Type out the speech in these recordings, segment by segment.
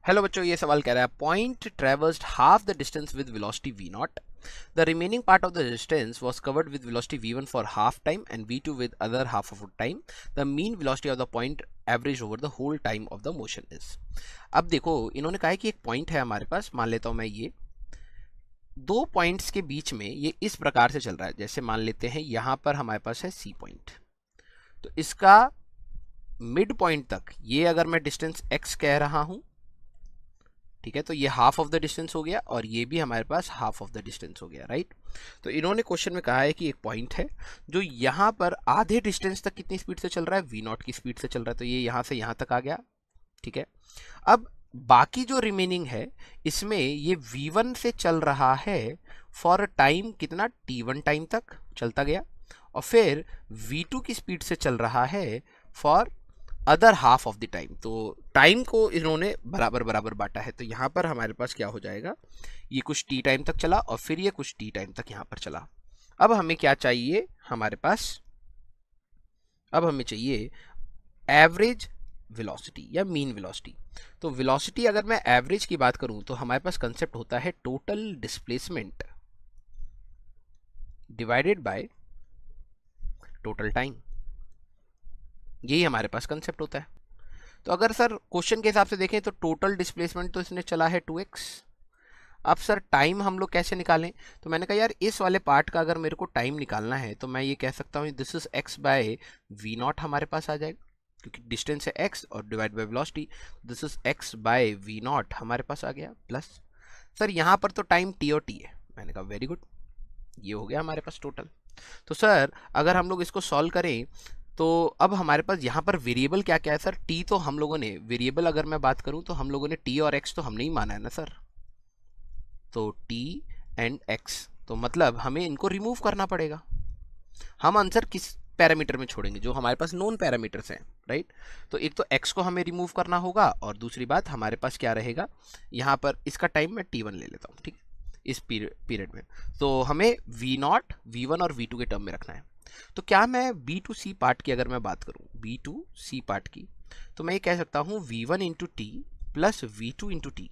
Hello बच्चों, ये सवाल कह रहा है point traversed half the distance with velocity v not. The remaining part of the distance was covered with velocity v1 for half time and v2 with other half of time. The mean velocity of the point average over the whole time of the motion is. अब देखो, इन्होंने कहा है कि एक point है हमारे पास, मान लेता हूं मैं ये दो पॉइंट्स के बीच में ये इस प्रकार से चल रहा है. जैसे मान लेते हैं यहां पर हमारे पास है सी पॉइंट, तो इसका मिड पॉइंट तक ये अगर मैं डिस्टेंस x कह रहा हूं, ठीक है, तो ये हाफ ऑफ द डिस्टेंस हो गया और ये भी हमारे पास हाफ ऑफ द डिस्टेंस हो गया, राइट. तो इन्होंने क्वेश्चन में कहा है कि एक पॉइंट है जो यहाँ पर आधे डिस्टेंस तक कितनी स्पीड से चल रहा है, v नॉट की स्पीड से चल रहा है. तो ये यहाँ से यहाँ तक आ गया, ठीक है. अब बाकी जो रिमेनिंग है इसमें ये v1 से चल रहा है फॉर टाइम कितना, t1 टाइम तक चलता गया, और फिर v2 की स्पीड से चल रहा है for other half of the time. तो टाइम को इन्होंने बराबर बराबर बांटा है. तो यहाँ पर हमारे पास क्या हो जाएगा, ये कुछ टी टाइम तक चला और फिर ये कुछ टी टाइम तक यहाँ पर चला. अब हमें क्या चाहिए, हमारे पास अब हमें चाहिए एवरेज वेलोसिटी या मीन वेलोसिटी. तो वेलोसिटी अगर मैं एवरेज की बात करूं तो हमारे पास कंसेप्ट होता है total displacement divided by total time. यही हमारे पास कंसेप्ट होता है. तो अगर सर क्वेश्चन के हिसाब से देखें तो टोटल डिस्प्लेसमेंट तो इसने चला है 2x. अब सर टाइम हम लोग कैसे निकालें, तो मैंने कहा यार इस वाले पार्ट का अगर मेरे को टाइम निकालना है तो मैं ये कह सकता हूँ this is x by v naught हमारे पास आ जाएगा, क्योंकि डिस्टेंस है x और divide by velocity, this is x by v naught हमारे पास आ गया. प्लस सर यहाँ पर तो टाइम t और t है. मैंने कहा वेरी गुड, ये हो गया हमारे पास टोटल. तो सर अगर हम लोग इसको सॉल्व करें तो अब हमारे पास यहाँ पर वेरिएबल क्या क्या है सर, t तो हम लोगों ने वेरिएबल अगर मैं बात करूं तो हम लोगों ने t और x तो हमने ही माना है ना सर. तो t एंड x, तो मतलब हमें इनको रिमूव करना पड़ेगा. हम आंसर किस पैरामीटर में छोड़ेंगे, जो हमारे पास नोन पैरामीटर्स हैं, राइट. तो एक तो x को हमें रिमूव करना होगा और दूसरी बात हमारे पास क्या रहेगा, यहाँ पर इसका टाइम मैं t1 ले लेता हूँ, ठीक है, इस पीरियड में. तो हमें v नॉट v1 और v2 के टर्म में रखना है. तो क्या मैं b2c पार्ट की अगर मैं बात करूं, b2c पार्ट की, तो मैं ये कह सकता हूं v1 into T plus v2 into T.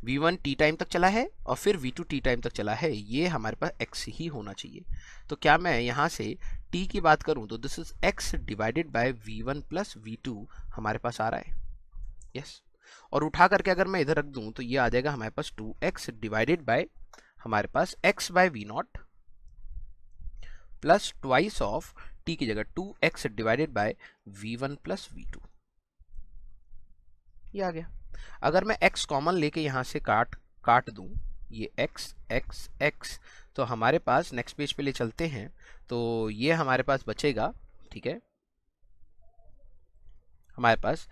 v1 t time तक चला है और फिर v2 t टाइम तक चला है, ये हमारे पास x ही होना चाहिए. तो क्या मैं यहाँ से t की बात करूं तो this is x divided by v1 plus v2 हमारे पास आ रहा है, यस. और उठा करके अगर मैं इधर रख दूं तो ये आ जाएगा हमारे पास 2x डिवाइडेड बाय हमारे पास x by v naught plus twice of t की जगह 2x divided bye v1 plus v2. ये आ गया. अगर मैं x कॉमन लेके यहां से काट दूं, ये x x x, तो हमारे पास नेक्स्ट पेज पे ले चलते हैं, तो ये हमारे पास बचेगा, ठीक है. हमारे पास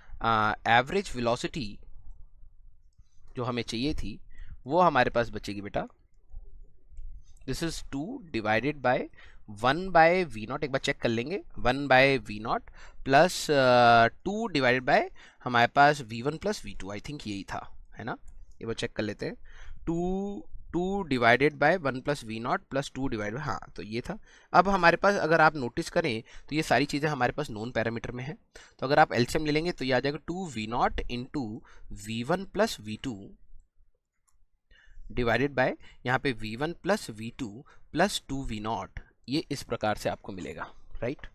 एवरेज वेलोसिटी जो हमें चाहिए थी वो हमारे पास बचेगी बेटा, this is 2 divided by 1 by v naught. एक बार चेक कर लेंगे, 1 by v naught plus 2 divided by हमारे पास v1 plus v2. I think यही था, है ना. एक बार चेक कर लेते हैं, 2 divided by 1 plus v naught plus 2 divide by, हाँ तो ये था. अब हमारे पास अगर आप नोटिस करें तो ये सारी चीज़ें हमारे पास नोन पैरामीटर में है. तो अगर आप एलसीएम ले लेंगे तो ये आ जाएगा 2 v naught into v1 plus v2 divided by यहाँ पे v1 plus v2 plus 2 v not. ये इस प्रकार से आपको मिलेगा, राइट.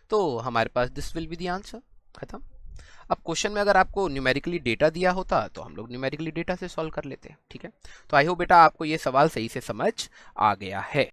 तो हमारे पास this will be the answer, खत्म. अब क्वेश्चन में अगर आपको न्यूमेरिकली डेटा दिया होता तो हम लोग न्यूमेरिकली डेटा से सॉल्व कर लेते हैं, ठीक है. तो आई होप बेटा आपको ये सवाल सही से समझ आ गया है.